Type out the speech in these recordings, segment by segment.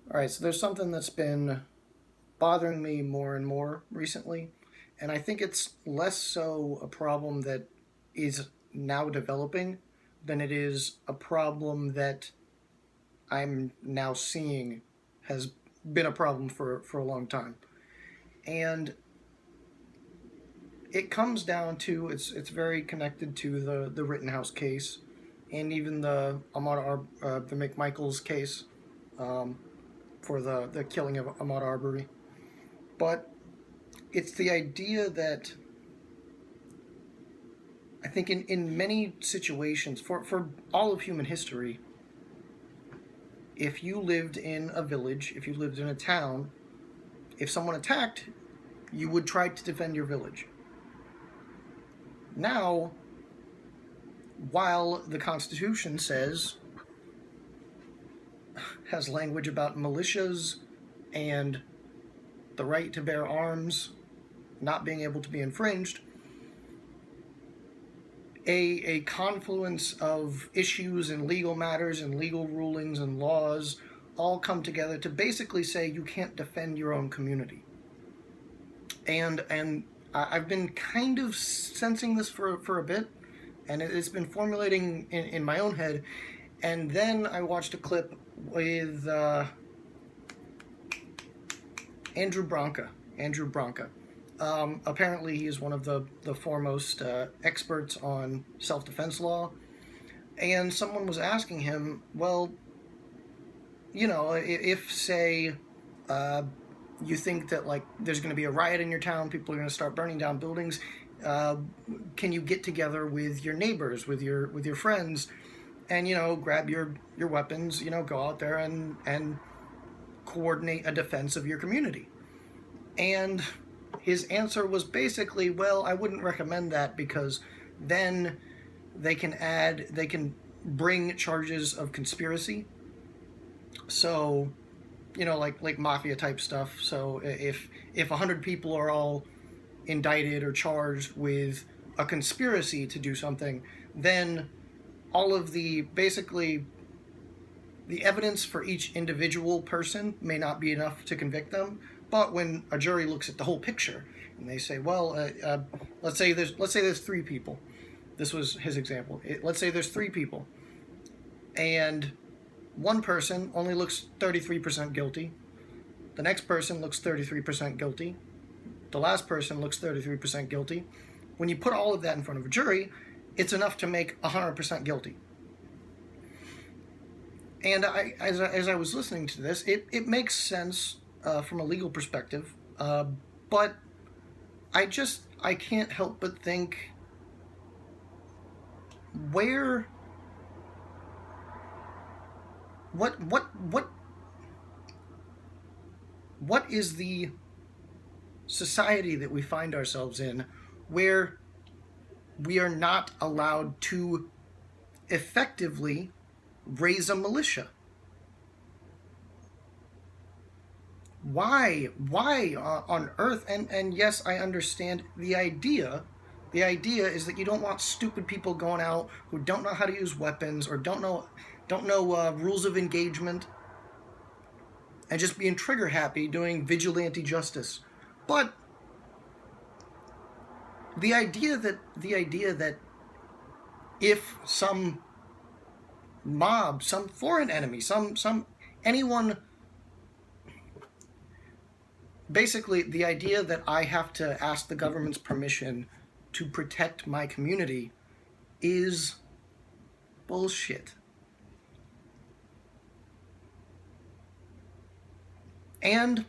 All right, so there's something that's been bothering me more and more recently, and I think it's less so a problem that is now developing than it is a problem that I'm now seeing has been a problem for a long time. And it comes down to it's very connected to the Rittenhouse case and even the McMichael's case um, for the killing of Ahmaud Arbery. But it's the idea that I think in many situations, for all of human history, if you lived in a village, if you lived in a town, if someone attacked, you would try to defend your village. Now, while the Constitution has language about militias and the right to bear arms not being able to be infringed, a confluence of issues and legal matters and legal rulings and laws all come together to basically say you can't defend your own community. And I've been kind of sensing this for a bit, and it's been formulating in my own head. And then I watched a clip with Andrew Branca. Andrew Branca. Apparently, he is one of the foremost experts on self-defense law. And someone was asking him, well, if say, you think that like there's going to be a riot in your town, people are going to start burning down buildings, can you get together with your neighbors, with your friends, and grab your weapons, go out there and coordinate a defense of your community? And his answer was basically, well, I wouldn't recommend that because then they can bring charges of conspiracy. So, like mafia type stuff. So if 100 people are all indicted or charged with a conspiracy to do something, then all of the evidence for each individual person may not be enough to convict them. But when a jury looks at the whole picture and they say, well, let's say there's three people. This was his example. Let's say there's three people, and one person only looks 33% guilty. The next person looks 33% guilty. The last person looks 33% guilty. When you put all of that in front of a jury, it's enough to make 100% guilty. And as I was listening to this, it makes sense from a legal perspective, but I can't help but think, where what is the society that we find ourselves in where we are not allowed to effectively raise a militia? Why on earth? And yes, I understand the idea. The idea is that you don't want stupid people going out who don't know how to use weapons or don't know rules of engagement and just being trigger happy doing vigilante justice. But the idea that if some mob, some foreign enemy, anyone, basically the idea that I have to ask the government's permission to protect my community is bullshit. And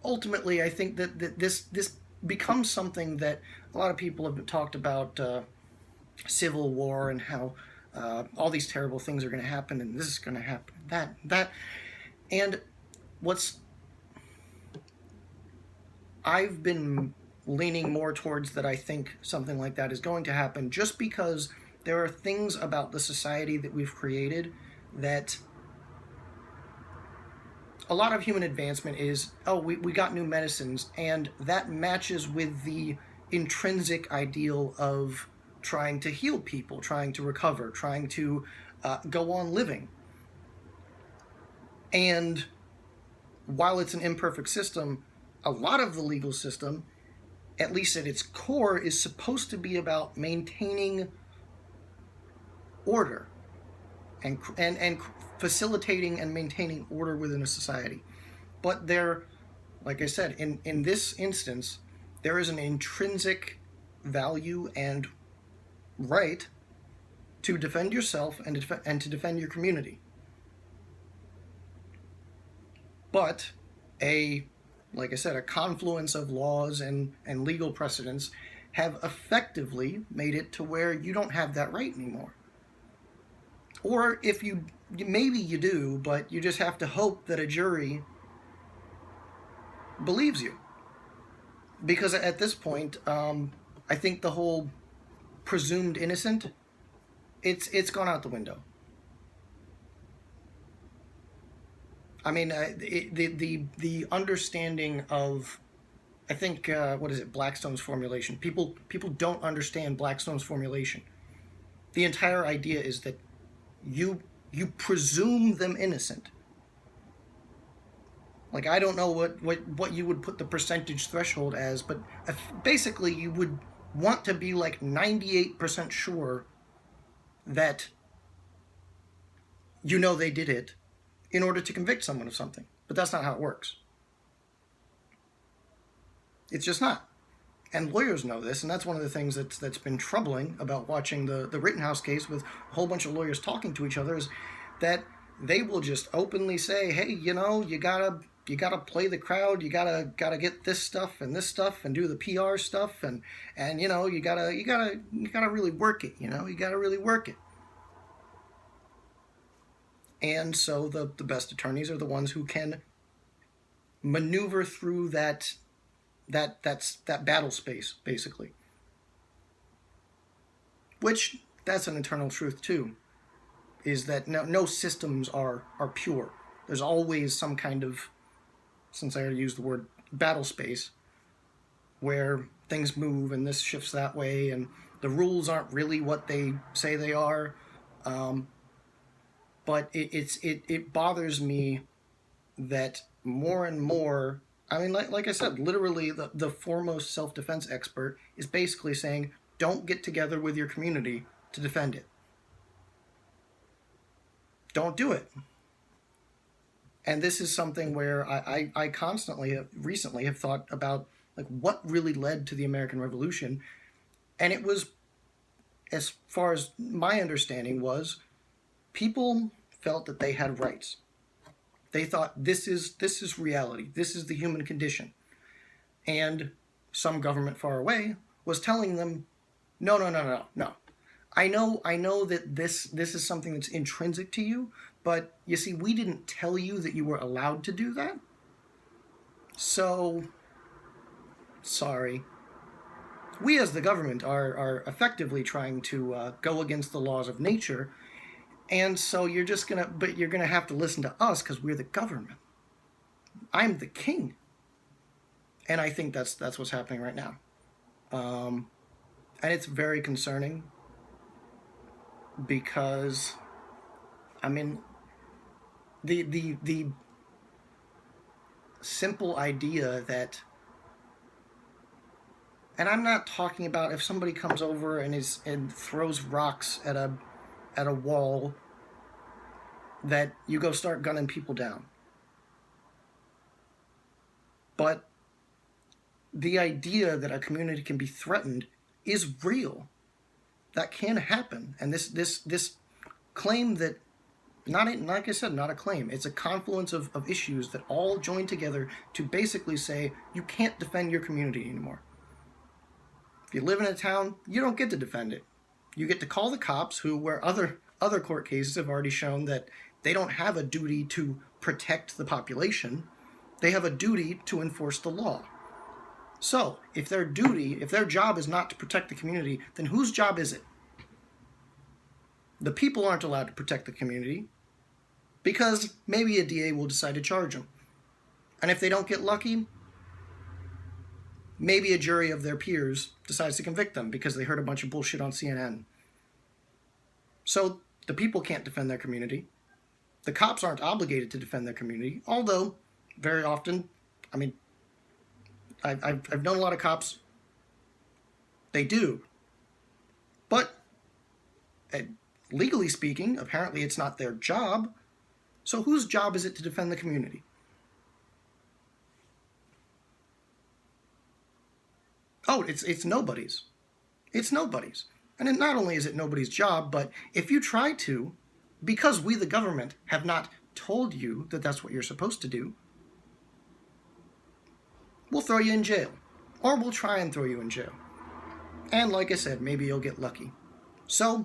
ultimately, I think that this becomes something that a lot of people have talked about, civil war, and how all these terrible things are going to happen, and this is going to happen, that. And what's I've been leaning more towards that I think something like that is going to happen, just because there are things about the society that we've created that a lot of human advancement is, oh, we got new medicines, and that matches with the intrinsic ideal of trying to heal people, trying to recover, trying to go on living. And while it's an imperfect system, a lot of the legal system, at least at its core, is supposed to be about maintaining order and facilitating and maintaining order within a society. But there, like I said, in this instance, there is an intrinsic value and right to defend yourself and to defend your community. But like I said, a confluence of laws and legal precedents have effectively made it to where you don't have that right anymore. Or if you, maybe you do, but you just have to hope that a jury believes you. Because at this point, I think the whole presumed innocent, it's gone out the window. I mean, the understanding of, I think, what is it, Blackstone's formulation. People don't understand Blackstone's formulation. The entire idea is that you presume them innocent. Like, I don't know what you would put the percentage threshold as, but basically you would want to be like 98% sure that you know they did it in order to convict someone of something. But that's not how it works. It's just not. And lawyers know this, and that's one of the things that's been troubling about watching the Rittenhouse case with a whole bunch of lawyers talking to each other, is that they will just openly say, hey, you know, you gotta play the crowd, you gotta get this stuff and do the PR stuff, and you know, you gotta really work it, you know, you gotta really work it. And so the best attorneys are the ones who can maneuver through that battle space, basically. Which, that's an eternal truth too, is that no systems are pure. There's always some kind of, since I used the word battle space, where things move and this shifts that way and the rules aren't really what they say they are. But it bothers me that more and more, I mean, like I said, literally the foremost self-defense expert is basically saying, don't get together with your community to defend it. Don't do it. And this is something where I constantly, recently have thought about, like, what really led to the American Revolution. And it was, as far as my understanding was, people felt that they had rights. They thought, this is reality. This is the human condition. And some government far away was telling them, no. I know that this is something that's intrinsic to you, but you see, we didn't tell you that you were allowed to do that. So, sorry. We as the government are effectively trying to go against the laws of nature. And so you're gonna have to listen to us because we're the government. I'm the king. And I think that's what's happening right now. And it's very concerning because, I mean, the simple idea that, and I'm not talking about if somebody comes over and throws rocks at a wall, that you go start gunning people down. But the idea that a community can be threatened is real. That can happen. And this claim that, like I said, not a claim. It's a confluence of issues that all join together to basically say you can't defend your community anymore. If you live in a town, you don't get to defend it. You get to call the cops, where other court cases have already shown that they don't have a duty to protect the population. They have a duty to enforce the law. So, if their job is not to protect the community, then whose job is it? The people aren't allowed to protect the community because maybe a DA will decide to charge them. And if they don't get lucky, maybe a jury of their peers decides to convict them because they heard a bunch of bullshit on CNN. So the people can't defend their community. The cops aren't obligated to defend their community, although very often, I mean, I've known a lot of cops. They do. But legally speaking, apparently it's not their job. So whose job is it to defend the community? Oh, it's nobody's. It's nobody's. And not only is it nobody's job, but if you try to, because we, the government, have not told you that that's what you're supposed to do, we'll throw you in jail. Or we'll try and throw you in jail. And like I said, maybe you'll get lucky. So,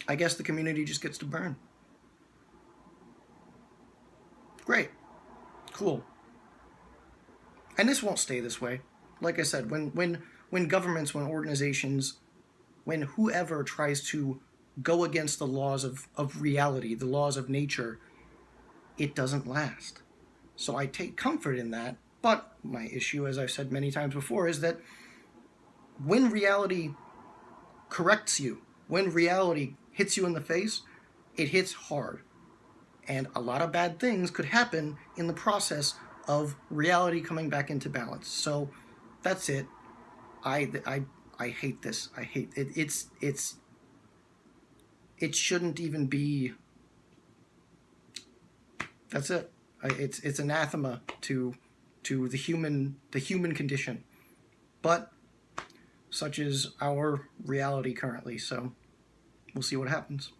I guess the community just gets to burn. Great. Cool. And this won't stay this way. Like I said, when governments, when organizations, when whoever tries to go against the laws of reality, the laws of nature, it doesn't last. So I take comfort in that. But my issue, as I've said many times before, is that when reality corrects you, when reality hits you in the face, it hits hard. And a lot of bad things could happen in the process of reality coming back into balance. So that's it. I hate this. I hate it. It shouldn't even be. That's it. It's anathema to the human condition. But such is our reality currently. So we'll see what happens.